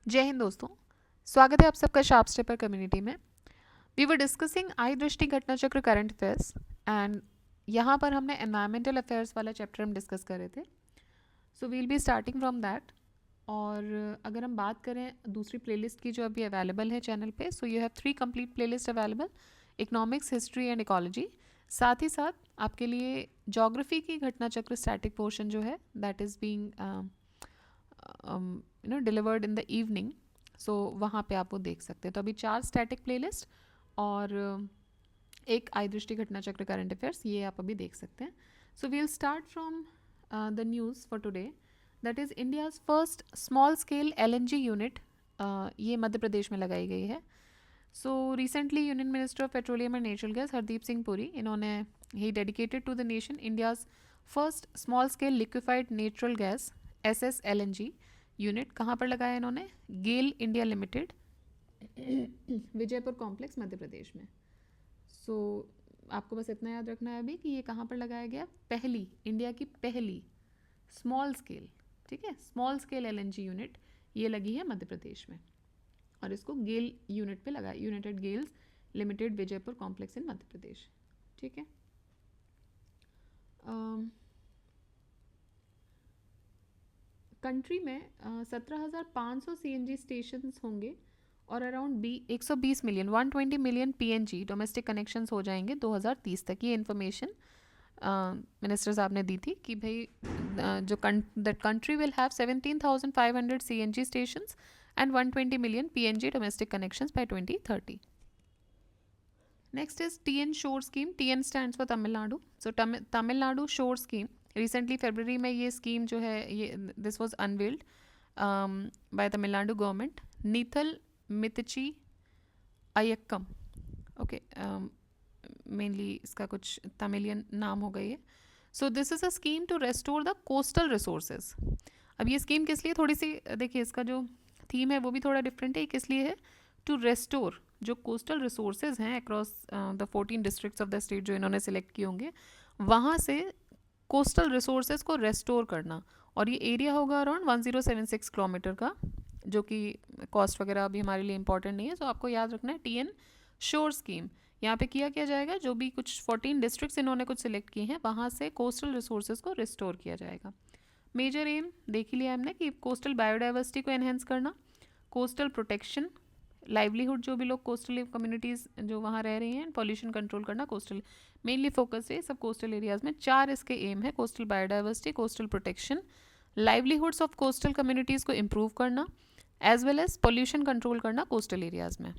जय हिंद दोस्तों। स्वागत है आप सबका शार्प स्टेपर कम्युनिटी में। We were discussing I Drishti Ghatna Chakra current affairs and यहाँ पर हमने एनवायरमेंटल अफेयर्स वाला चैप्टर हम डिस्कस कर रहे थे। So we'll be starting from that. और अगर हम बात करें दूसरी प्लेलिस्ट की जो अभी अवेलेबल है चैनल पे, so you have 3 complete playlist available, economics, history and ecology. साथ ही साथ आपके लिए ज्योग्राफी की घटना चक्र स्टैटिक पोर्शन जो है that is being delivered in the evening. So वहाँ पे आप वो देख सकते हैं। तो अभी 4 स्टैटिक प्लेलिस्ट और एक आई दृष्टि घटना चक्र करंट अफेयर्स, ये आप अभी देख सकते हैं। So we'll start from the news for today, that is India's first small scale LNG unit. ये मध्य प्रदेश में लगाई गई है। So recently union minister of petroleum and natural gas Hardeep Singh Puri, इन्होंने ही dedicated to the nation India's first small scale liquefied natural gas SSLNG unit कहाँ पर लगाया इन्होंने? GAIL India limited, Vijaipur complex, Madhya Pradesh में। सो आपको बस इतना याद रखना है अभी कि ये कहाँ पर लगाया गया। पहली, इंडिया की पहली स्मॉल स्केल, ठीक है, स्मॉल स्केल LNG यूनिट ये लगी है मध्य प्रदेश में और इसको गेल यूनिट पे लगा, united GAIL's limited, Vijaipur complex in Madhya Pradesh, ठीक है। कंट्री में 17,500 CNG स्टेशन होंगे और around 120 million 120 million PNG domestic connections हो जाएंगे 2030 तक। ये इन्फॉर्मेशन मिनिस्टर साहब ने दी थी कि भाई जो that country will have 17,500 CNG stations and 120 million PNG domestic connections by 2030। Next is TN shore scheme. TN stands for Tamil Nadu. So Tamil Nadu shore scheme, recently फरवरी में ये स्कीम जो है ये this was unveiled by Tamil Nadu government. Neithal Meetchi Iyakkam, okay, mainly इसका कुछ तमिलियन नाम हो गई है। So this is a scheme to restore the coastal resources. अब ये स्कीम किस लिए, थोड़ी सी देखिए इसका जो थीम है वो भी थोड़ा डिफरेंट है। किस लिए है? टू रेस्टोर जो कोस्टल रिसोर्सेज हैं across the 14 districts of the state जो इन्होंने सिलेक्ट किए होंगे, वहाँ से कोस्टल रिसोर्सेज को रेस्टोर करना। और ये एरिया होगा अराउंड 1076 किलोमीटर का, जो कि कॉस्ट वगैरह अभी हमारे लिए इंपॉर्टेंट नहीं है। तो आपको याद रखना है TN शोर स्कीम। यहाँ पे किया जाएगा, जो भी कुछ 14 डिस्ट्रिक्ट्स इन्होंने कुछ सिलेक्ट किए हैं वहाँ से कोस्टल रिसोर्सेज को रिस्टोर किया जाएगा। मेजर एम देख ही लिया हमने कि कोस्टल बायोडाइवर्सिटी को एनहेंस करना, कोस्टल प्रोटेक्शन, लाइवलीहुड जो भी लोग कोस्टल कम्युनिटीज़ जो वहाँ रह रही हैं, पॉल्यूशन कंट्रोल करना। कोस्टल मेनली फोकस है सब कोस्टल एरियाज़ में। 4 इसके एम है: coastal biodiversity, coastal protection, livelihoods of coastal communities को इम्प्रूव करना, as well as pollution control करना कोस्टल एरियाज़ में।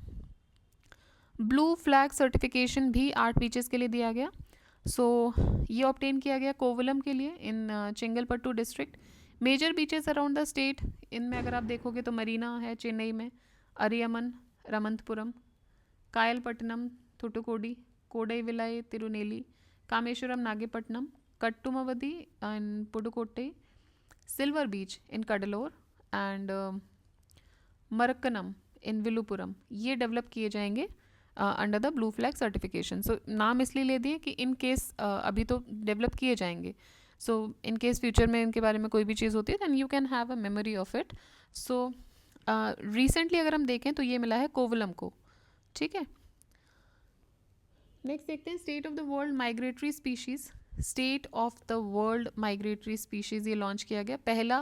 ब्लू फ्लैग सर्टिफिकेशन भी 8 बीचेस के लिए दिया गया। सो ये ऑब्टेन किया गया कोवलम के लिए in Chengalpattu district. Major beaches around the state, इनमें अगर आप देखोगे तो मरीना है चेन्नई में, Ariyaman, Ramanathapuram, Kayalpattinam, Thoothukudi, Kodaivilai Tirunelveli, Kameswaram Nagapattinam, Kattumavadi in Pudukkottai, silver beach in Cuddalore and Marakkanam in Villupuram, ये डेवलप किए जाएंगे under the blue flag certification. So नाम इसलिए ले दिए कि इन केस अभी तो डेवलप किए जाएंगे, सो इन केस फ्यूचर में इनके बारे में कोई भी चीज़ होती है then you can have a memory of it. So recently अगर हम देखें तो ये मिला है कोवलम को, ठीक है। नेक्स्ट देखते हैं state of the world migratory species. State of the world migratory species ये लॉन्च किया गया। पहला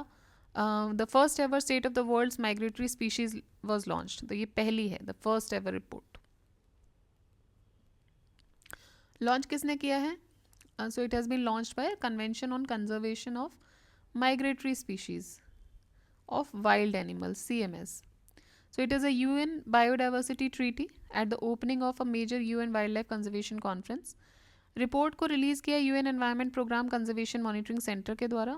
the first ever state of the world's migratory species was launched. तो ये पहली है, the first ever report. Launch किसने किया है? So it has been launched by convention on conservation of migratory species of wild animals, CMS. So it is a UN biodiversity treaty at the opening of a major UN wildlife conservation conference. Report को release किया UN environment programme conservation monitoring centre के द्वारा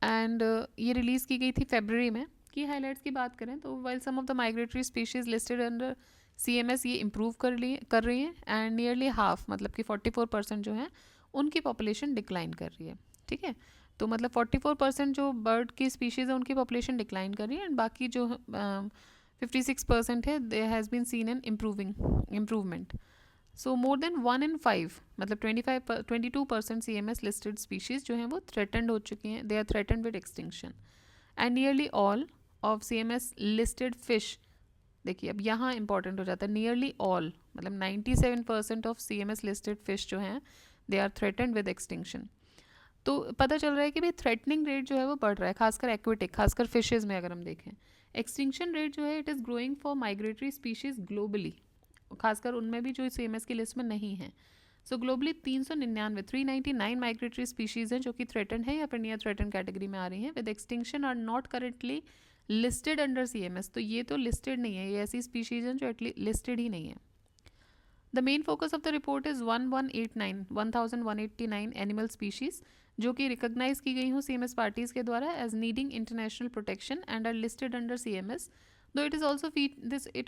and ये release की गई थी फरवरी में। की हाईलाइट्स की बात करें तो while some of the migratory species listed under CMS ये इम्प्रूव कर रही हैं एंड नियरली हाफ, मतलब कि 44% जो है उनकी पॉपुलेशन डिक्लाइन कर रही है, ठीक है। तो मतलब 44% जो बर्ड की स्पीशीज़ है उनकी पॉपुलेशन डिक्लाइन कर रही है एंड बाकी जो 56% है they has been seen an improvement. So more than 1 in 5, मतलब 22% CMS लिस्टेड स्पीशीज़ जो हैं वो थ्रेटेंड हो चुकी हैं, they are threatened with extinction and nearly all of CMS listed fish, देखिए अब यहाँ इंपॉर्टेंट हो जाता है, नियरली ऑल, मतलब 97% ऑफ CMS लिस्टेड फिश जो हैं they are threatened with extinction. तो पता चल रहा है कि भाई थ्रेटनिंग रेट जो है वो बढ़ रहा है, खासकर एक्वेटिक, खासकर फिशेज में अगर हम देखें। एक्सटिंक्शन रेट जो है it is growing for migratory species globally, खासकर उनमें भी जो CMS की लिस्ट में नहीं है। सो ग्लोबली 399 माइग्रेटरी स्पीशीज़ हैं जो कि थ्रेटन है या फिर नियर थ्रेटन कैटेगरी में आ रही हैं, with extinction are not currently listed under CMS। तो ये तो लिस्टेड नहीं है, ये ऐसी स्पीशीज़ हैं जो एटलीस्ट लिस्टेड ही नहीं है। The main focus of the report is 1189 animal species जो कि रिकॉग्नाइज की गई हूँ CMS पार्टीज़ के द्वारा as needing international protection and are listed under CMS, though it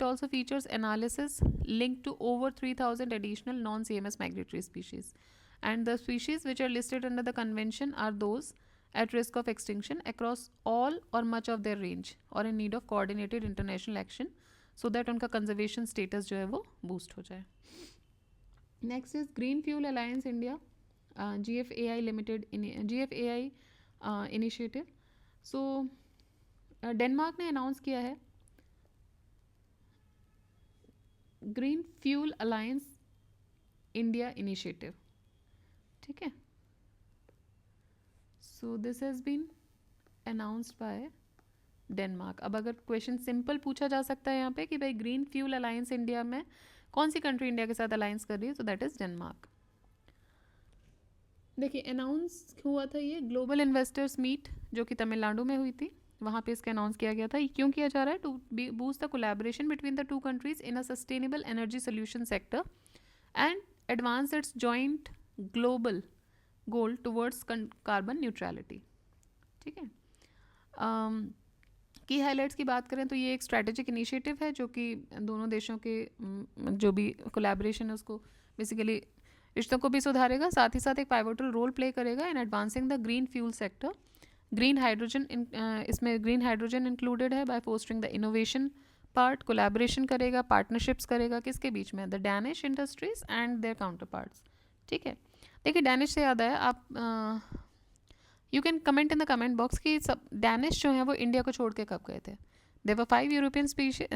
also features analysis linked to over 3,000 additional non-CMS migratory species, and the species which are listed under the convention are those at risk of extinction across all or much of their range or in need of coordinated international action so that उनका conservation status जो है वो boost हो जाए. Next is Green Fuel Alliance India, GFAI Limited, GFAI initiative. So Denmark ने announce किया है green fuel alliance India initiative, ठीक है. So this has been announced by Denmark. अब अगर क्वेश्चन सिंपल पूछा जा सकता है यहाँ पे कि भाई ग्रीन फ्यूल अलायंस इंडिया में कौन सी कंट्री इंडिया के साथ अलायंस कर रही है, तो दैट इज़ डेनमार्क. देखिए अनाउंस हुआ था ये ग्लोबल इन्वेस्टर्स मीट जो कि तमिलनाडु में हुई थी, वहाँ पे इसका अनाउंस किया गया था. ये क्यों किया जा रहा है? To boost the collaboration between the two countries in a sustainable energy solution sector and advance its joint global goal towards carbon neutrality, ठीक है. की हाईलाइट्स की बात करें तो ये एक स्ट्रैटेजिक इनिशिएटिव है जो कि दोनों देशों के जो भी कोलैबोरेशन है उसको बेसिकली रिश्तों को भी सुधारेगा, साथ ही साथ एक पाइवोटल रोल प्ले करेगा in advancing the green fuel sector. Green hydrogen इसमें ग्रीन हाइड्रोजन इंक्लूडेड है by fostering the innovation part, collaboration करेगा, पार्टनरशिप्स करेगा, किसके बीच में? The Danish industries and their counterparts, ठीक है. देखिए डैनिश से याद आया, आप you can comment in the comment box कि सब डैनिश जो हैं वो इंडिया को छोड़ के कब गए थे. There were 5 European species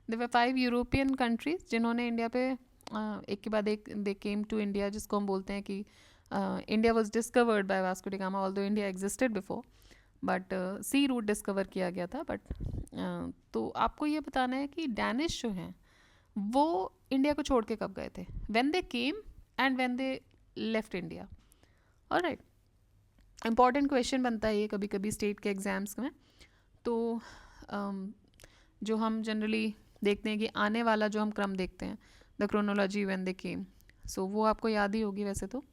there were 5 European countries जिन्होंने इंडिया पे एक के बाद एक दे केम टू इंडिया, जिसको हम बोलते हैं कि India was discovered by Vasco da Gama, although India existed before, but sea route discover किया गया था. बट तो आपको ये बताना है कि डैनिश जो हैं वो इंडिया को छोड़ के कब गए थे, when they came and when they left India. Alright, important question बनता है ये कभी कभी स्टेट के एग्जाम्स में. तो जो हम जनरली देखते हैं कि आने वाला जो हम क्रम देखते हैं, द क्रोनोलॉजी व्हेन दे केम, सो वो आपको याद ही होगी वैसे तो.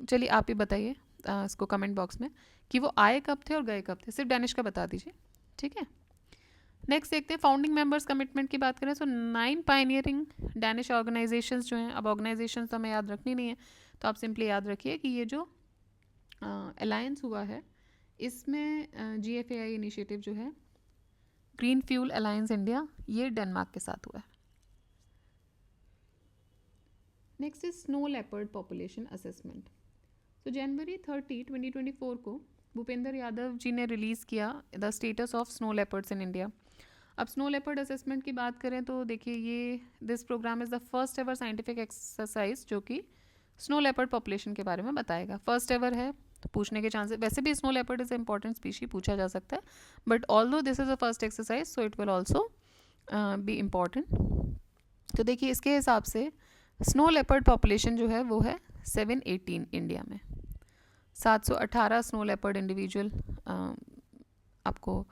चलिए आप ही बताइए इसको कमेंट बॉक्स में कि वो आए कब थे और गए कब थे, सिर्फ डैनिश का बता दीजिए, ठीक है. नेक्स्ट देखते हैं फाउंडिंग मेंबर्स कमिटमेंट की बात करें तो 9 पायनियरिंग डैनिश ऑर्गेनाइजेशंस जो हैं, अब ऑर्गेनाइजेशंस तो हमें याद रखनी नहीं है, तो आप सिंपली याद रखिए कि ये जो अलायंस हुआ है इसमें GFAI इनिशिएटिव जो है ग्रीन फ्यूल अलायंस इंडिया, ये डेनमार्क के साथ हुआ है. Next is snow leopard population assessment. तो जनवरी 30, 2024 को भूपेंद्र यादव जी ने रिलीज़ किया the status of snow leopards in India. अब स्नो लेपर्ड असेसमेंट की बात करें तो देखिए ये this programme is the first ever scientific exercise जो कि स्नो लेपर्ड पॉपुलेशन के बारे में बताएगा. फर्स्ट एवर है तो पूछने के चांसेस, वैसे भी snow leopard is important species, पूछा जा सकता है, but although this is a first exercise so it will also be important. तो देखिए इसके हिसाब से स्नो लेपर्ड पॉपुलेशन जो है वो है 718 इंडिया में. 718 स्नो लेपर्ड इंडिविजुअल आपको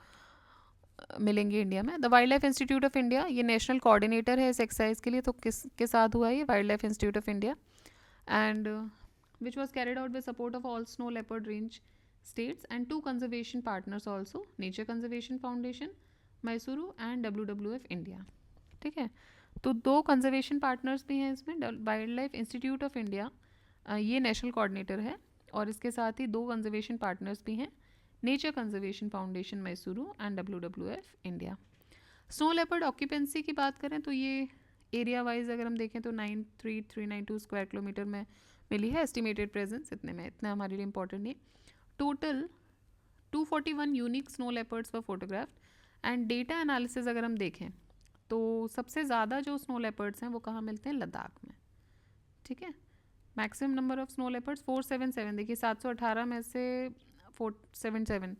मिलेंगे इंडिया में. The wild life institute of India ये नेशनल कोऑर्डिनेटर है इस एक्सरसाइज के लिए, तो किसके साथ हुआ है ये? Wild life institute of India, and which was carried out with support of all snow leopard range states and 2 conservation partners also, nature conservation foundation Mysuru and WWF India, ठीक है. तो 2 कंजर्वेशन पार्टनर्स भी हैं इसमें. Wild life institute of India ये national coordinator है और इसके साथ ही 2 कंजर्वेशन पार्टनर्स भी हैं, nature conservation foundation Mysuru and WWF India. Snow leopard occupancy की बात करें तो ये एरिया वाइज अगर हम देखें तो 93392 स्क्वायर किलोमीटर में मिली है एस्टिमेटेड प्रेजेंस, इतने में, इतना हमारे लिए इंपॉर्टेंट नहीं. Total 241 unique snow leopards were photographed and data analysis अगर हम देखें तो सबसे ज़्यादा जो स्नो लेपर्ड्स हैं वो कहाँ मिलते हैं, लद्दाख में। ठीक है, maximum number of snow leopards 477, देखिए 718 में से 477,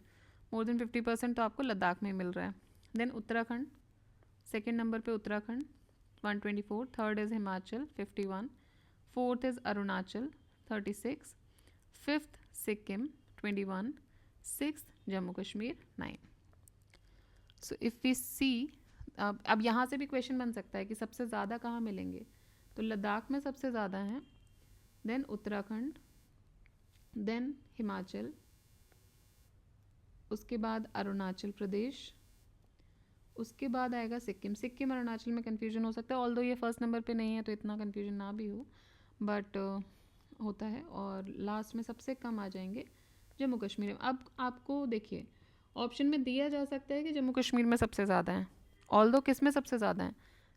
मोर देन 50% तो आपको लद्दाख में मिल रहा है। देन उत्तराखंड, सेकेंड नंबर पे Uttarakhand 124, third is Himachal 51, fourth is Arunachal 36, fifth Sikkim 21, sixth Jammu Kashmir 9। So if we see, अब यहाँ से भी क्वेश्चन बन सकता है कि सबसे ज़्यादा कहाँ मिलेंगे, तो लद्दाख में सबसे ज़्यादा हैं, देन उत्तराखंड, देन हिमाचल, उसके बाद अरुणाचल प्रदेश, उसके बाद आएगा सिक्किम। सिक्किम अरुणाचल में कन्फ्यूजन हो सकता है, ऑल्दो ये फर्स्ट नंबर पे नहीं है तो इतना कन्फ्यूजन ना भी हो, बट होता है। और लास्ट में सबसे कम आ जाएंगे जम्मू कश्मीर। अब आपको देखिए ऑप्शन में दिया जा सकता है कि जम्मू कश्मीर में सबसे ज़्यादा हैं, ऑल्दो किस में सबसे ज़्यादा हैं,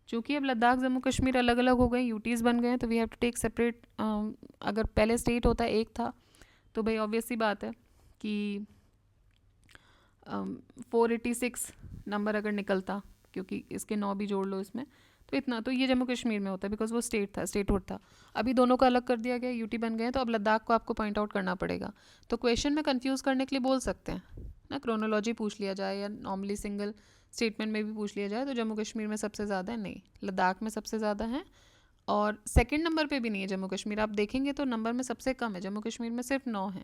चूँकि अब लद्दाख जम्मू कश्मीर अलग अलग हो गए, यूटीज़ बन गए हैं, तो we have to take separate. अगर पहले स्टेट होता है एक था तो भाई ऑब्वियस सी बात है कि 486 नंबर अगर निकलता, क्योंकि इसके 9 भी जोड़ लो इसमें, तो इतना तो ये जम्मू कश्मीर में होता है बिकॉज वो स्टेट था, स्टेटहुड था। अभी दोनों को अलग कर दिया गया, यूटी बन गए हैं, तो अब लद्दाख को आपको पॉइंट आउट करना पड़ेगा। तो क्वेश्चन में कंफ्यूज करने के लिए बोल सकते हैं ना, क्रोनोलॉजी पूछ लिया जाए या नॉर्मली सिंगल स्टेटमेंट में भी पूछ लिया जाए, तो जम्मू कश्मीर में सबसे ज़्यादा है, नहीं लद्दाख में सबसे ज़्यादा है। और सेकंड नंबर पे भी नहीं है जम्मू कश्मीर, आप देखेंगे तो नंबर में सबसे कम है, जम्मू कश्मीर में सिर्फ 9 है।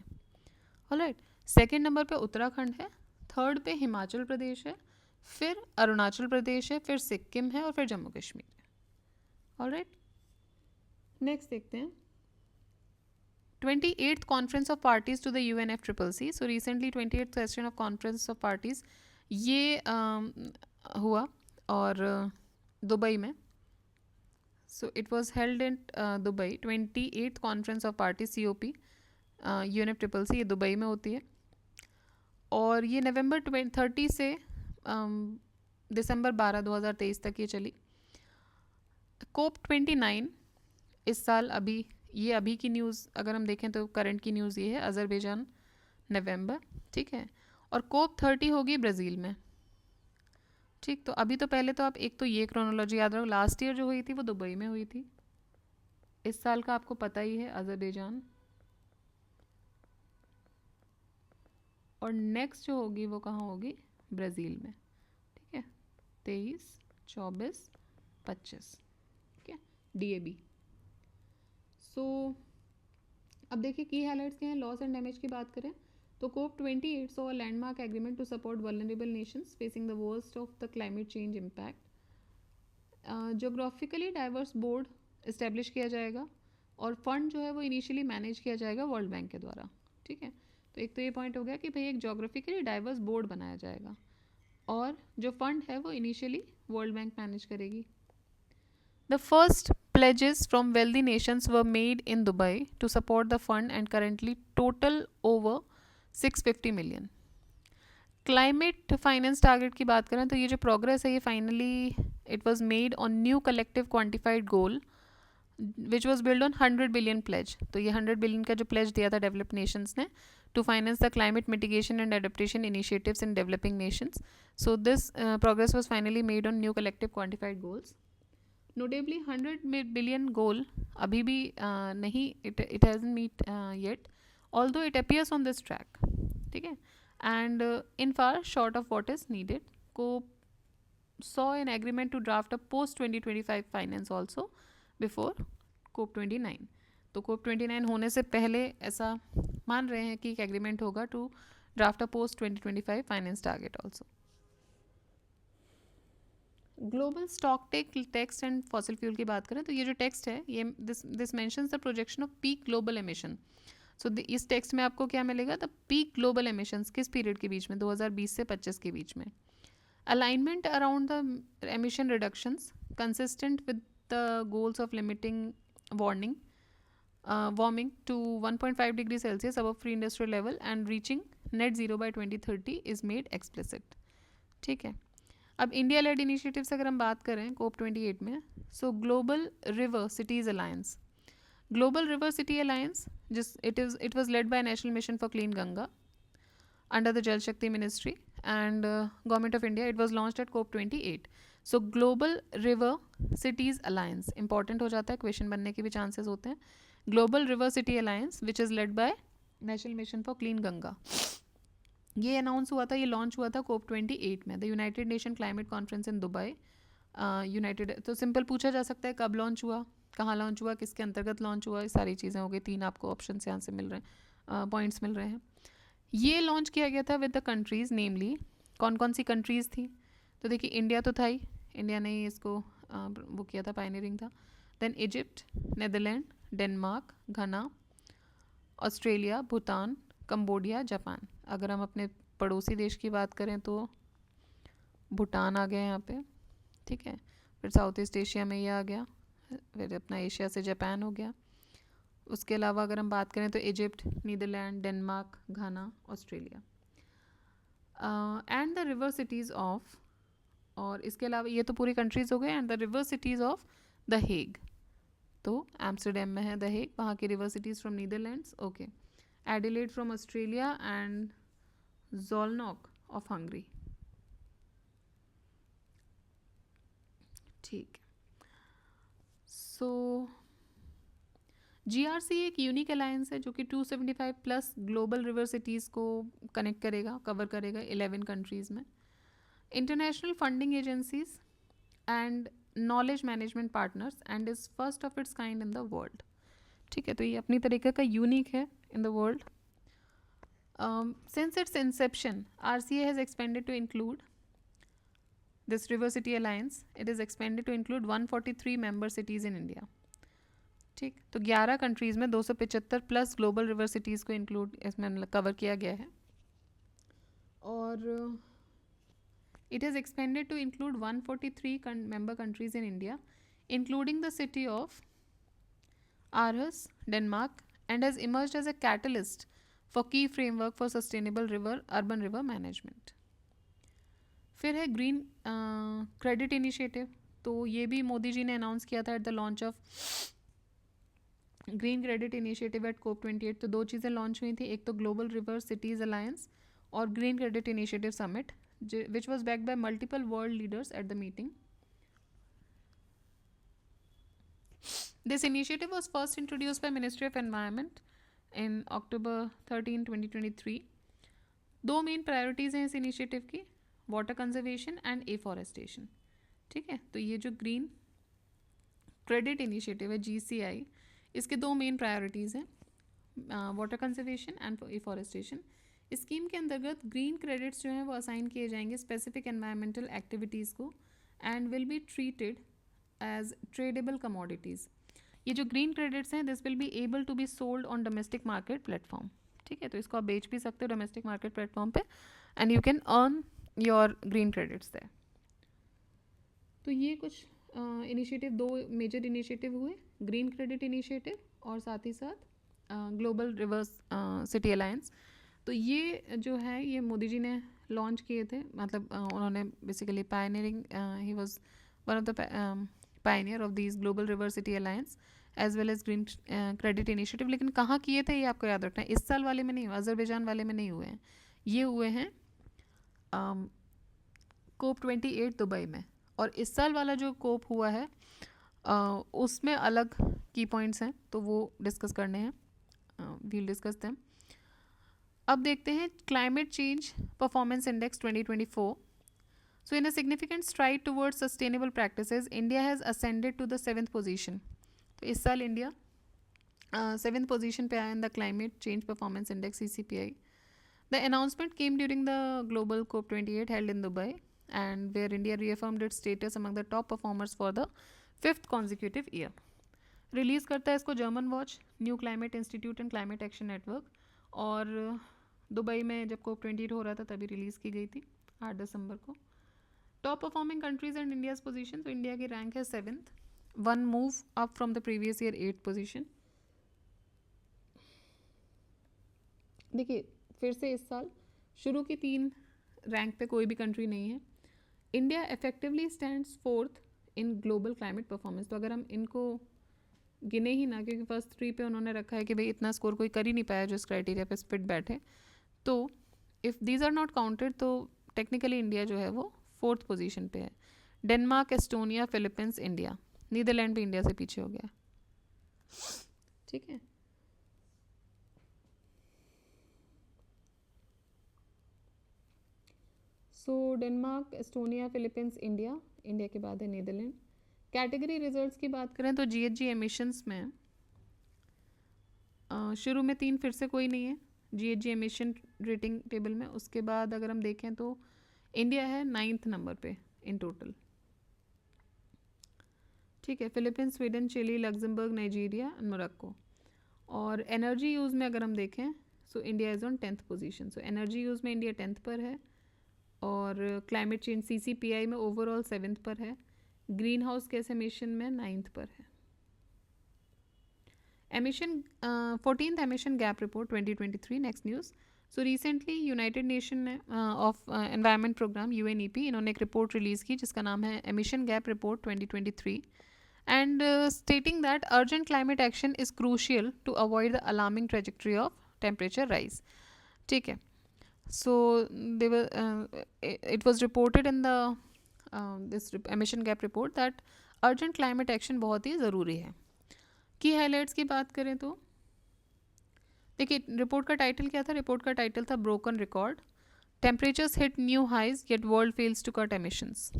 ऑलराइट, सेकंड नंबर पे उत्तराखंड है, थर्ड पे हिमाचल प्रदेश है, फिर अरुणाचल प्रदेश है, फिर सिक्किम है और फिर जम्मू कश्मीर है। ऑलराइट, नेक्स्ट देखते हैं 28th conference of parties to the UNFCCC। So recently 28th session of conference of parties ये हुआ और दुबई में। So it was held in Dubai. 28th conference of parties COP UNFCCC ये दुबई में होती है और ये नवंबर 30 से दिसंबर 12 2023 तक ये चली। COP 29 इस साल अभी की न्यूज़ अगर हम देखें तो करंट की न्यूज़ ये है, अज़रबैजान नवंबर, ठीक है। और COP 30 होगी ब्राज़ील में, ठीक। तो अभी तो पहले तो आप एक तो ये क्रोनोलॉजी याद रखो, लास्ट ईयर जो हुई थी वो दुबई में हुई थी, इस साल का आपको पता ही है अज़रबैजान, और नेक्स्ट जो होगी वो कहाँ होगी, ब्राज़ील में, ठीक है। 23, 24, 25, ठीक है, DAB। सो अब देखिए की हाइलाइट्स क्या हैं। लॉस एंड डैमेज की बात करें तो COP 28 saw a landmark agreement to support vulnerable nations facing the worst of the climate change impact. Geographically diverse board establish किया जाएगा और फंड जो है वो इनिशियली मैनेज किया जाएगा वर्ल्ड बैंक के द्वारा, ठीक है। तो एक तो ये पॉइंट हो गया कि भाई एक जोग्राफिकली डाइवर्स बोर्ड बनाया जाएगा और जो फंड है वो इनिशियली वर्ल्ड बैंक मैनेज करेगी। The first pledges from wealthy nations were made in Dubai to support the fund and currently total over 650 million. Climate finance target की बात करें तो ये जो प्रोग्रेस है ये finally it was made on new collective quantified goal which was build on 100 billion pledge. तो ये 100 बिलियन का जो प्लेज दिया था डेवलप्ड नेशंस ने to finance the climate mitigation and adaptation initiatives in developing nations. So this progress was finally made on new collective quantified goals. Notably 100 billion गोल अभी भी नहीं, it hasn't met yet, although it appears on this track, ठीक है, and in far short of what is needed. को saw an agreement to draft a post 2025 finance also before COP 29। तो COP 29 होने से पहले ऐसा मान रहे हैं कि एक एग्रीमेंट होगा to draft a post 2025 finance target also. Global stock text and fossil fuel की बात करें तो ये जो टेक्स्ट है ये this mentions the projection of peak global emission. So इस टेक्स्ट में आपको क्या मिलेगा, द पीक ग्लोबल एमिशंस किस पीरियड के बीच में, 2020 से 25 के बीच में। Alignment around the emission reductions consistent with the goals of limiting warming to 1.5 degree Celsius above pre industrial level and reaching net zero by 2030 is made explicit, ठीक है। अब इंडिया लेड इनिशिएटिव्स अगर हम बात करें COP 28 में, so global river cities alliance, global river city alliance जिस it was led by national mission for clean Ganga, under the Jal Shakti Ministry and Government of India. It was launched at COP28. So Global River Cities Alliance important हो जाता है, question बनने के भी chances होते हैं. Global River City Alliance which is led by National Mission for Clean Ganga. ये announce हुआ था, ये लॉन्च हुआ था COP28 में, the United nation climate conference in Dubai. United तो सिंपल पूछा जा सकता है कब लॉन्च हुआ, कहाँ लॉन्च हुआ, किसके अंतर्गत लॉन्च हुआ, ये सारी चीज़ें हो गई. 3 आपको ऑप्शन यहाँ से मिल रहे हैं, पॉइंट्स मिल रहे हैं. ये लॉन्च किया गया था विद द कंट्रीज़, नेमली कौन कौन सी कंट्रीज़ थी. तो देखिए इंडिया तो था ही, इंडिया ने ही इसको वो किया था, पायनियरिंग था. देन इजिप्ट, नेदरलैंड, डेनमार्क, घना, ऑस्ट्रेलिया, भूटान, कंबोडिया, जापान. अगर हम अपने पड़ोसी देश की बात करें तो भूटान आ गया यहाँ पे, ठीक है. फिर साउथ ईस्ट एशिया में ये आ गया, फिर अपना एशिया से जापान हो गया. उसके अलावा अगर हम बात करें तो Egypt, Netherland, Denmark, Ghana, Australia. And the river cities of, और इसके अलावा ये तो पूरी कंट्रीज़ हो गए. And the river cities of the Hague, तो एम्स्टरडेम में है द हेग, वहाँ की river cities from Netherlands. Okay. Adelaide from Australia and Szolnok of Hungary. ठीक. सो GRC एक यूनिक अलायंस है जो कि 275 प्लस ग्लोबल रिवर सिटीज़ को कनेक्ट करेगा, कवर करेगा 11 कंट्रीज़ में. International funding agencies and knowledge management partners and is first of its kind in the world. ठीक है, तो ये अपनी तरीके का यूनिक है in the world. Since its inception, RCA has expanded to include this River City Alliance. It is expanded to include 143 member cities in India. ठीक, तो 11 कंट्रीज़ में 275 प्लस ग्लोबल रिवर सिटीज़ को इंक्लूड इसमें cover किया गया है. और it has expanded to include 143 member countries in India, including the city of Aarhus, Denmark, and has emerged as a catalyst for key framework for sustainable urban river management. फिर है green credit initiative. तो ये भी मोदी जी ने announce किया था at the launch of green credit initiative eight COP28. तो 2 चीज़ें लॉन्च हुई थी, एक तो ग्लोबल रिवर सिटीज़ अलायंस और green credit initiative summit, which was backed by multiple world leaders at the meeting. This initiative was first introduced by Ministry of Environment in October 13, 2023. 2 main priorities हैं इस initiative की, water conservation and afforestation. ठीक है, तो ये जो green credit initiative है GCI, इसके 2 मेन प्रायोरिटीज़ हैं, water conservation and afforestation. Scheme के अंतर्गत ग्रीन क्रेडिट्स जो हैं वो असाइन किए जाएंगे स्पेसिफिक एनवायरमेंटल एक्टिविटीज़ को and will be treated as tradable commodities. ये जो ग्रीन क्रेडिट्स हैं this will be able to be sold on domestic market platform. ठीक है, तो इसको आप बेच भी सकते हो डोमेस्टिक मार्केट प्लेटफॉर्म पे and you can earn your green credits there. तो ये कुछ इनिशिएटिव, 2 मेजर इनिशिएटिव हुए, ग्रीन क्रेडिट इनिशिएटिव और साथ ही साथ ग्लोबल रिवर्स सिटी अलायंस. तो ये जो है ये मोदी जी ने लॉन्च किए थे, मतलब उन्होंने basically pioneering, he was one of the pioneer of these global river city alliance as well as green credit initiative. लेकिन कहाँ किए थे ये आपको याद रखना है, इस साल वाले में नहीं हुए, अजरबैजान वाले में नहीं हुए हैं, ये हुए हैं COP28 दुबई में. और इस साल वाला जो कोप हुआ है उसमें अलग की पॉइंट्स हैं, तो वो डिस्कस करने हैं, वील डिस्कस देम. अब देखते हैं climate change performance index 2024. So in a significant stride towards sustainable practices, India has ascended to the 7th position. तो इस साल इंडिया 7th पोजीशन पे आया in the climate change performance index CCPI. The announcement came during the global COP28 held in Dubai and where India reaffirmed its status among the top performers for the 5th consecutive year. Release करता है इसको German watch, new climate institute and climate action network. और Dubai में जब COP28 हो रहा था तभी रिलीज़ की गई थी 8 दिसंबर को. Top performing countries and India's position, तो इंडिया की रैंक है 7th, 1 move up from the previous year 8th position. देखिए फिर से इस साल शुरू की 3 रैंक पे कोई भी कंट्री नहीं है. India effectively stands 4th in global climate performance. तो अगर हम इनको गिने ही ना, क्योंकि फर्स्ट 3 पे उन्होंने रखा है कि भाई इतना स्कोर कोई कर ही नहीं पाया जो इस क्राइटेरिया पे फिट बैठे, तो if these are not counted तो टेक्निकली इंडिया जो है वो 4th पोजीशन पे है. Denmark, Estonia, Philippines, India. Netherland भी इंडिया से पीछे हो गया. ठीक है. So Denmark, Estonia, Philippines, India. India के बाद है नीदरलैंड. कैटेगरी रिजल्ट्स की बात करें तो जीएचजी एमिशंस में शुरू में 3 फिर से कोई नहीं है जीएचजी एमिशन रेटिंग टेबल में. उसके बाद अगर हम देखें तो इंडिया है 9th नंबर पे इन टोटल. ठीक है. Philippines, Sweden, Chile, Luxembourg, Nigeria and Morocco. और एनर्जी यूज़ में अगर हम देखें so India is on 10th position. So energy use में इंडिया 10th पर है. और क्लाइमेट चेंज CCPI में ओवरऑल 7th पर है. ग्रीन हाउस गैस एमिशन में 9th पर है. Emission 14th emission gap report 2023. Next news. So recently United Nation of environment programme UNEP इन्होंने एक रिपोर्ट रिलीज़ की जिसका नाम है emission gap report 2023 and stating that urgent climate action is crucial to avoid the alarming trajectory of temperature rise. ठीक है. So they were it was reported in the this emission gap report that urgent climate action बहुत ही ज़रूरी है. की highlights की बात करें तो देखिए रिपोर्ट का टाइटल क्या था. रिपोर्ट का टाइटल था broken record, temperatures hit new highs yet world fails to cut emissions.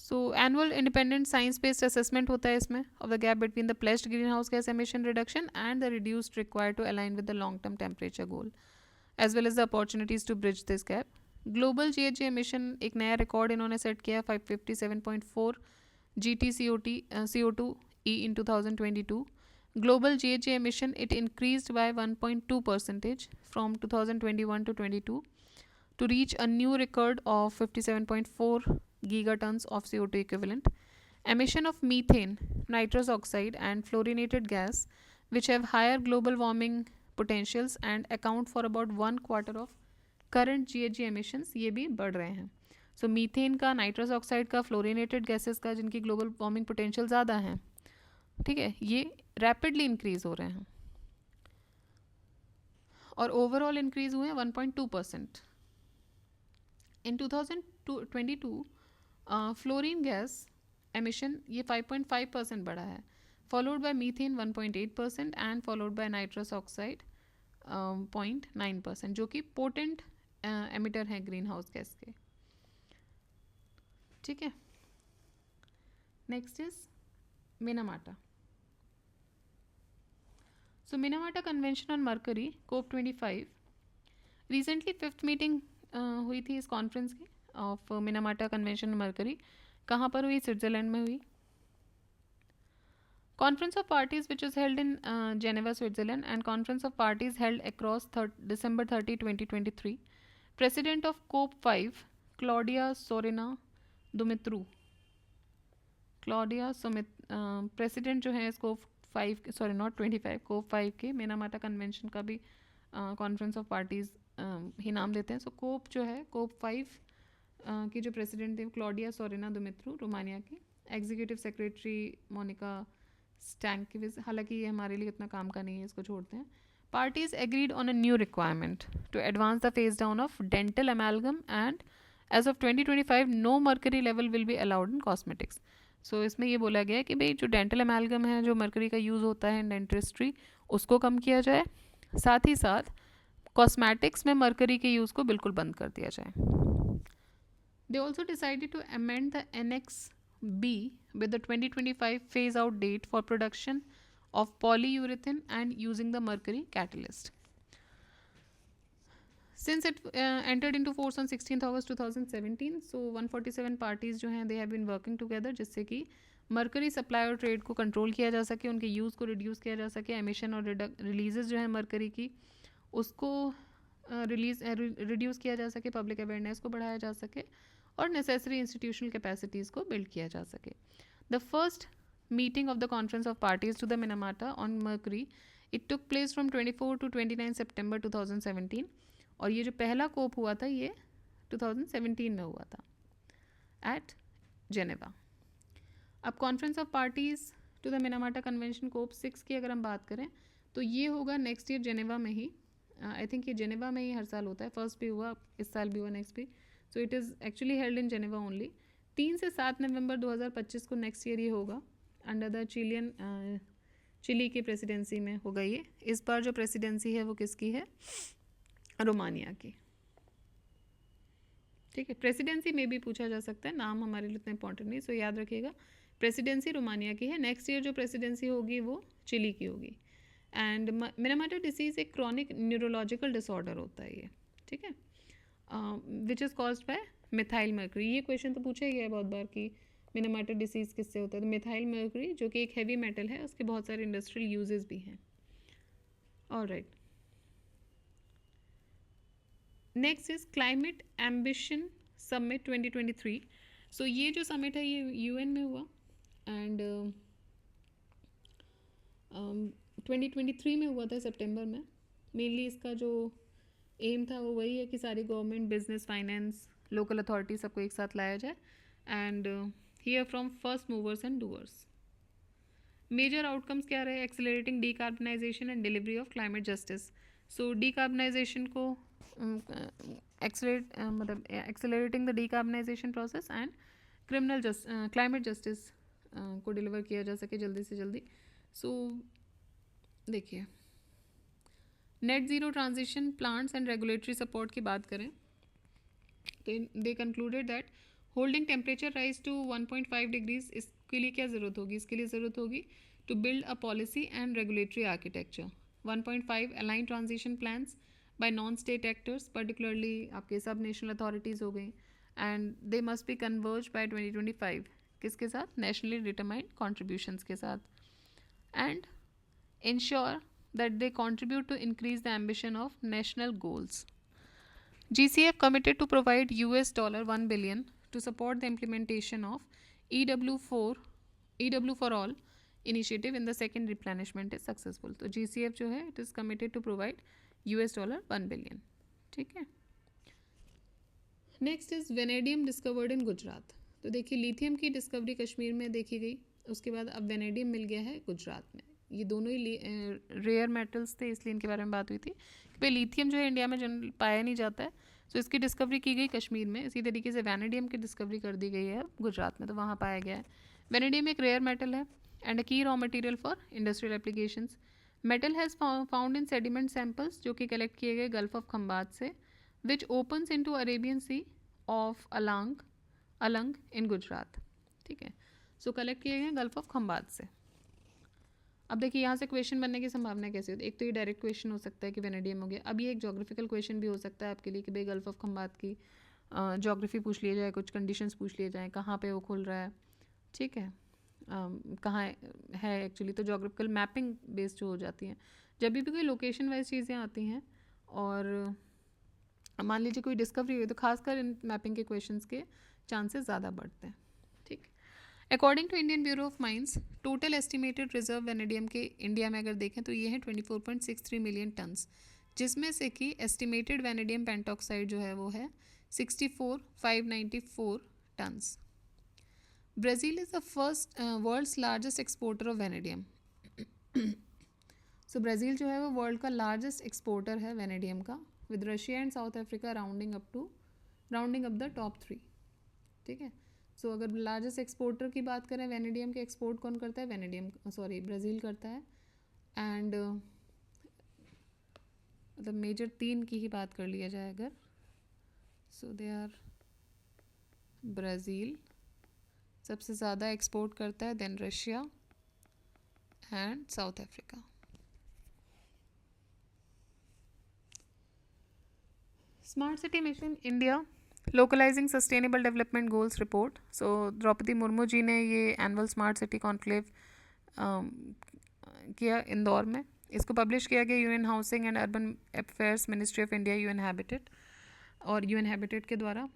So annual independent science based assessment होता है इसमें of the gap between the pledged greenhouse gas emission reduction and the reduced required to align with the long term temperature goal as well as the opportunities to bridge this gap. Global GHG emission एक नया record इन्होंने set किया 557.4 GT CO2 E in 2022. Global GHG emission it increased by 1.2% from 2021 to 22 to reach a new record of 57.4 gigatons of CO2 equivalent. Emission of methane, nitrous oxide and fluorinated gas which have higher global warming potentials and account for about 1/4 of current GHG emissions ये भी बढ़ रहे हैं. सो methane का, nitrous oxide का, fluorinated gases का जिनकी global warming potential ज़्यादा हैं, ठीक है, ये रैपिडली इंक्रीज हो रहे हैं और ओवरऑल इंक्रीज हुए हैं 1.2%. इन 2022 फ्लोरीन गैस एमिशन ये 5.5% बढ़ा है, followed by methane 1.8% and followed by nitrous oxide 0.9% जो कि पोटेंट एमिटर हैं ग्रीन हाउस गैस के. ठीक है. Next is Minamata. So Minamata convention on mercury COP25 recently 5th meeting हुई थी इस कॉन्फ्रेंस की of Minamata convention on mercury. कहाँ पर हुई? स्विट्ज़रलैंड में हुई. Conference of Parties which is held in Geneva, Switzerland and Conference of Parties held across December 30, 2023. President of COP5, Claudia Sorina Dumitru. President जो है इस COP5 सॉरी नॉट 25 COP5 के Minamata convention का भी Conference of Parties ही नाम देते हैं. सो COP जो है COP5 की जो प्रेसिडेंट थे क्लॉडिया सोरिना दुमित्रू रोमानिया की. Executive secretary Monika Stankiewicz. हालांकि ये हमारे लिए इतना काम का नहीं है, इसको छोड़ते हैं. Parties agreed on a new requirement to advance the phase down of dental amalgam and as of 2025 no mercury level will be allowed in cosmetics. So इसमें ये बोला गया है कि भाई जो डेंटल अमेलगम है, जो मर्करी का यूज़ होता है इन डेंटिस्ट्री, उसको कम किया जाए. साथ ही साथ कॉस्मेटिक्स में मर्करी के यूज़ को बिल्कुल बंद कर दिया जाए. They also decided to amend the Annex B with the 2025 phase out date for production of polyurethane and using the mercury catalyst. Since it entered into force on 16th August 2017, so 147 parties जो हैं they have been working together जिससे कि mercury supply और trade को control किया जा सके, उनके यूज़ को रिड्यूस किया जा सके, एमिशन और रिलीजेस जो है मर्करी की उसको रिड्यूस किया जा सके, पब्लिक अवेयरनेस को बढ़ाया जा सके और नेसेसरी इंस्टीट्यूशनल कैपेसिटीज़ को बिल्ड किया जा सके. The first meeting of the conference of parties to the Minamata on mercury it took place from 24 to 29 सितंबर 2017 और ये जो पहला कोप हुआ था ये 2017 में हुआ था एट जेनेवा. अब conference of parties to the Minamata convention COP6 की अगर हम बात करें तो ये होगा नेक्स्ट ईयर जेनेवा में ही आई थिंक ये जेनेवा में ही हर साल होता है, फर्स्ट भी हुआ, इस साल भी हुआ, नेक्स्ट भी. So it is actually held in Geneva only. 3 से 7 नवंबर 2025 को नेक्स्ट ईयर ये होगा, अंडर द चिली की प्रेसिडेंसी में होगा ये. इस बार जो प्रेसिडेंसी है वो किसकी है? रोमानिया की. ठीक है, प्रेसिडेंसी में भी पूछा जा सकता है, नाम हमारे लिए इतना इंपॉर्टेंट नहीं, सो याद रखिएगा प्रेसिडेंसी रोमानिया की है. नेक्स्ट ईयर जो प्रेसिडेंसी होगी वो चिली की होगी. एंड मिनामाटा डिसीज़ एक क्रॉनिक न्यूरोलॉजिकल डिसऑर्डर होता है ये. ठीक है, which is caused by methyl mercury. ये क्वेश्चन तो पूछा ही गया है बहुत बार कि मिनामाटा डिसीज़ किससे होता है. तो मिथाइल मर्करी जो कि एक हैवी मेटल है, उसके बहुत सारे इंडस्ट्रियल यूजेस भी हैं. Alright, next is climate ambition summit 2023. सो ये जो समिट है ये यूएन में हुआ एंड 2023 में हुआ था, सितंबर में. मेनली इसका जो एम था वो वही है कि सारी government, business, finance, local authority सबको एक साथ लाया जाए and hear from first movers and doers. Major outcomes क्या रहे? Accelerating decarbonisation and delivery of climate justice. So decarbonisation को accelerating the decarbonisation process and climate justice को डिलीवर किया जा सके जल्दी से जल्दी. सो देखिए, net zero transition plants and regulatory support की बात करें तो they concluded that holding temperature rise to 1.5 degrees. इसके लिए क्या ज़रूरत होगी? इसके लिए ज़रूरत होगी to build a policy and regulatory architecture. 1.5 align transition plans by non state actors, particularly आपके सब नेशनल अथॉरिटीज़ हो गई, and they must be converge by 2025. किसके साथ? नेशनली डिटरमाइंड कॉन्ट्रीब्यूशंस के साथ. And ensure that they contribute to increase the ambition of national goals. GCF committed to provide $1 billion to support the implementation of EW for all initiative in the second replenishment is successful. तो GCF जो है it is committed to provide $1 billion. ठीक है. Next is vanadium discovered in Gujarat. तो देखिए, lithium की discovery Kashmir में देखी गई, उसके बाद अब वेनेडियम मिल गया है गुजरात में. ये दोनों ही रेयर मेटल्स थे, इसलिए इनके बारे में बात हुई थी कि भाई लिथियम जो है इंडिया में जनरल पाया नहीं जाता है, तो इसकी डिस्कवरी की गई कश्मीर में. इसी तरीके से वैनेडियम की डिस्कवरी कर दी गई है गुजरात में, तो वहाँ पाया गया है. वैनेडियम एक रेयर मेटल है and a key raw material for industrial applications. Metal has found in sediment samples जो कि कलेक्ट किए गए गल्फ ऑफ खंबात से, which opens into Arabian sea of Alang in Gujarat. ठीक है, सो कलेक्ट किए गए गल्फ ऑफ खंबात से. अब देखिए यहाँ से क्वेश्चन बनने की संभावना कैसे होती है? एक तो ये डायरेक्ट क्वेश्चन हो सकता है कि वेनेडियम हो गया. अब ये एक जोग्राफिकल क्वेश्चन भी हो सकता है आपके लिए कि भाई गल्फ ऑफ खंबात की जोग्राफी पूछ लिया जाए, कुछ कंडीशंस पूछ लिए जाए, कहाँ पे वो खुल रहा है, ठीक है, कहाँ है एक्चुअली. तो जोग्राफिकल मैपिंग बेस्ड जो हो जाती हैं, जब भी कोई लोकेशन वाइज चीज़ें आती हैं और मान लीजिए कोई डिस्कवरी हुई, तो खासकर इन मैपिंग के क्वेश्चंस के चांसेस ज़्यादा बढ़ते हैं. ठीक. According to Indian bureau of mines, total estimated reserve vanadium के इंडिया में अगर देखें तो ये है 24.63 मिलियन टन्स, जिसमें से कि एस्टिमेटेड वेनेडियम पेंटॉक्साइड जो है वो है 64,594 tons. Brazil is the first world's largest exporter of vanadium. So Brazil जो है वो वर्ल्ड का लार्जेस्ट एक्सपोर्टर है वेनेडियम का, with Russia and South Africa rounding up the top 3. ठीक है, सो अगर लार्जेस्ट एक्सपोर्टर की बात करें वेनेडियम के, एक्सपोर्ट कौन करता है? ब्राज़ील करता है. एंड मतलब मेजर 3 की ही बात कर लिया जाए अगर, सो दे आर ब्राज़ील सबसे ज़्यादा एक्सपोर्ट करता है, then Russia and South Africa. Smart city mission India localising sustainable development goals report. So Droupadi Murmu ji ने ये एनुअल स्मार्ट सिटी कॉन्क्लेव किया इंदौर में. इसको पब्लिश किया गया UN housing and urban affairs, ministry of India, UN habitat के द्वारा.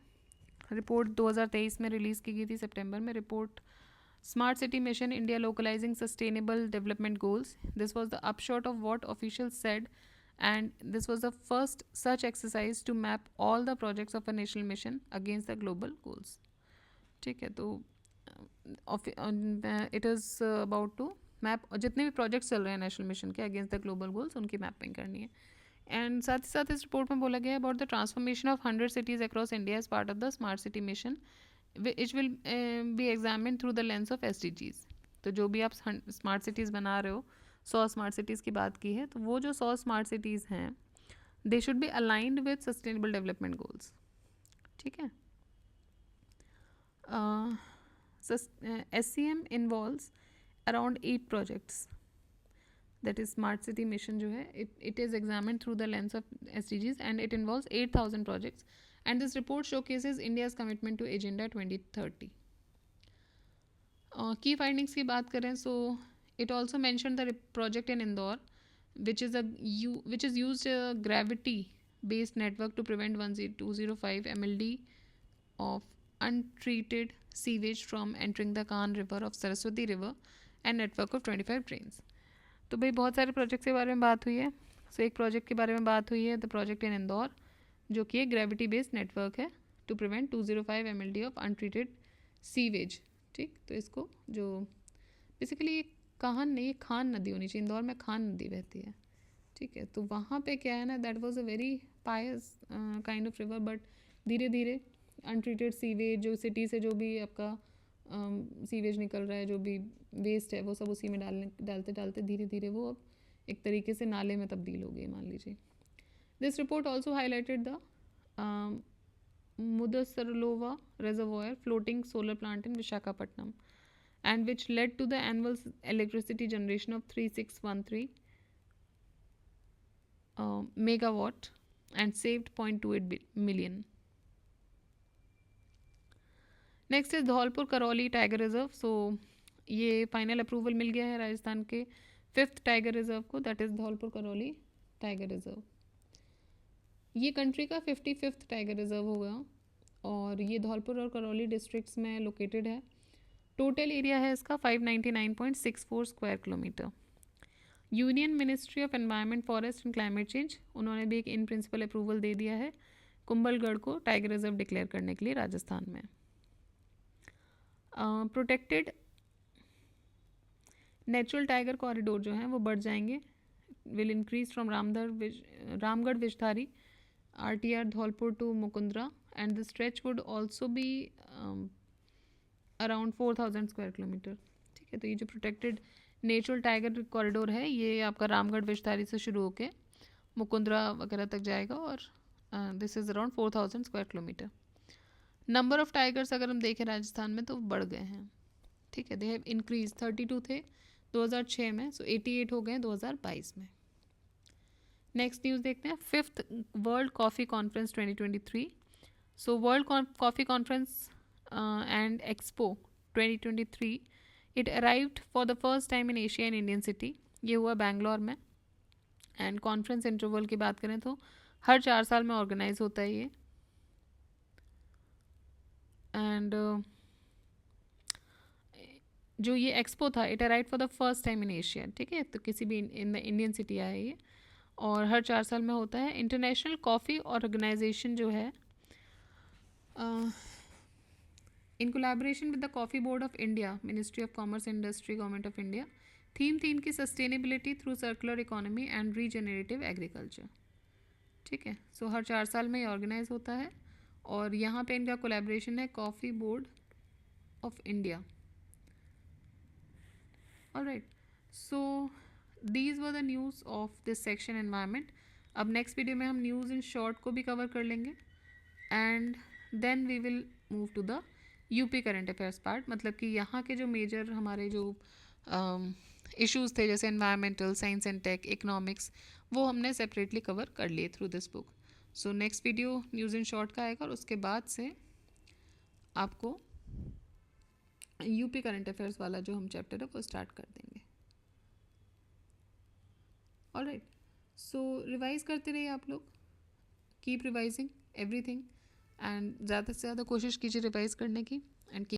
रिपोर्ट 2023 में रिलीज़ की गई थी सितंबर में. Report smart city mission India localising sustainable development goals. This was the upshot of what officials said, and this was the first such exercise to map all the projects of a national mission against the global goals. ठीक है, तो it is about to map जितने भी projects चल रहे हैं national mission के against the global goals, उनकी मैपिंग करनी है. एंड साथ ही साथ इस रिपोर्ट में बोला गया है about the transformation of 100 cities across India as part of the smart city mission which will be examine through the lens of SDGs। तो जो भी आप स्मार्ट सिटीज़ बना रहे हो, 100 स्मार्ट सिटीज़ की बात की है, तो वो जो 100 स्मार्ट सिटीज़ हैं they should be aligned with sustainable development goals. ठीक है। SCM involves around 8 projects, that is smart city mission जो है it is examined through the lens of SDGs and it involves 8,000 projects and this report showcases India's commitment to Agenda 2030. Key findings की बात करें, so it also mentioned the project in Indore which is used a gravity based network to prevent 205 MLD of untreated sewage from entering the Kahan river of Saraswati river and network of 25 drains. तो भाई बहुत सारे project के बारे में बात हुई है। सो एक प्रोजेक्ट के बारे में बात हुई है, द प्रोजेक्ट इन इंदौर, जो कि एक ग्रेविटी बेस्ड नेटवर्क है to prevent 205 MLD of untreated sewage. ठीक, तो इसको जो बेसिकली एक काहन नहीं, एक खान नदी होनी चाहिए, इंदौर में खान नदी बहती है। ठीक है, तो वहाँ पे क्या है ना, that was a very Payas kind of river, but धीरे धीरे अनट्रीटेड सीवेज जो सिटी से जो भी आपका सीवेज निकल रहा है, जो भी वेस्ट है, वो सब उसी में डालते डालते धीरे धीरे वो अब एक तरीके से नाले में तब्दील हो गई, मान लीजिए। This report also highlighted the Mudasarlova reservoir floating solar plant in Visakhapatnam and which led to the annual electricity generation of 3613 megawatt and saved 0.28 million. Next is Dholpur Karauli tiger reserve. So ये फाइनल अप्रूवल मिल गया है राजस्थान के 5th tiger reserve को, that is Dholpur Karauli tiger reserve. ये country का 55th tiger reserve होगा और ये धौलपुर और करौली डिस्ट्रिक्ट्स में लोकेटेड है। टोटल एरिया है इसका 599.64 square kilometre. Union ministry of environment, forest and climate change, उन्होंने भी एक इन प्रिंसिपल अप्रूवल दे दिया है कुंभलगढ़ को टाइगर रिजर्व डिक्लेयर करने के लिए राजस्थान में। प्रोटेक्टेड नेचुरल टाइगर कॉरिडोर जो हैं वो बढ़ जाएंगे, will increase from Ramgarh Vishdhari RTR Dholpur to Mukundra and the stretch would also be around 4000 square kilometre. ठीक है, तो ये जो प्रोटेक्टेड नेचुरल टाइगर कॉरिडोर है ये आपका रामगढ़ विषधारी से शुरू होकर मुकुंदरा वगैरह तक जाएगा और this is around 4000 square kilometre. Number of tigers अगर हम देखें राजस्थान में तो बढ़ गए हैं। ठीक है, दे हैव इंक्रीज, 32 थे 2006 में, सो 88 हो गए 2022 में। नेक्स्ट न्यूज़ देखते हैं, 5th world coffee conference 2023। So world coffee conference and expo 2023 it arrived for the first time in Asia in Indian city. ये हुआ बैंगलोर में। एंड कॉन्फ्रेंस इंटरवल की बात करें तो हर 4 साल में ऑर्गेनाइज होता है ये। एंड जो ये एक्सपो था it arrived for the first time in Asia. ठीक है, तो किसी भी इन द इंडियन सिटी आया ये और हर 4 साल में होता है। इंटरनेशनल कॉफ़ी ऑर्गेनाइजेशन जो है in collaboration with the coffee board of India, ministry of commerce industry, government of India, theme थी इनकी sustainability through circular economy and regenerative agriculture. ठीक है, सो हर 4 साल में ये ऑर्गेनाइज होता है और यहाँ पे इनका कोलैबोरेशन है coffee board of India. Alright, so these were the news of this section environment. अब नेक्स्ट वीडियो में हम न्यूज़ इन शॉर्ट को भी कवर कर लेंगे and then we will move to the UP current affairs part. मतलब कि यहाँ के जो मेजर हमारे जो इश्यूज़ थे जैसे environmental, science and tech, economics, वो हमने सेपरेटली कवर कर लिए through this book. So next video news in short का आएगा और उसके बाद से आपको यूपी करंट अफेयर्स वाला जो हम चैप्टर है वो स्टार्ट कर देंगे। ऑलराइट, सो रिवाइज करते रहिए आप लोग, कीप रिवाइजिंग एवरीथिंग एंड ज़्यादा से ज़्यादा कोशिश कीजिए रिवाइज करने की एंड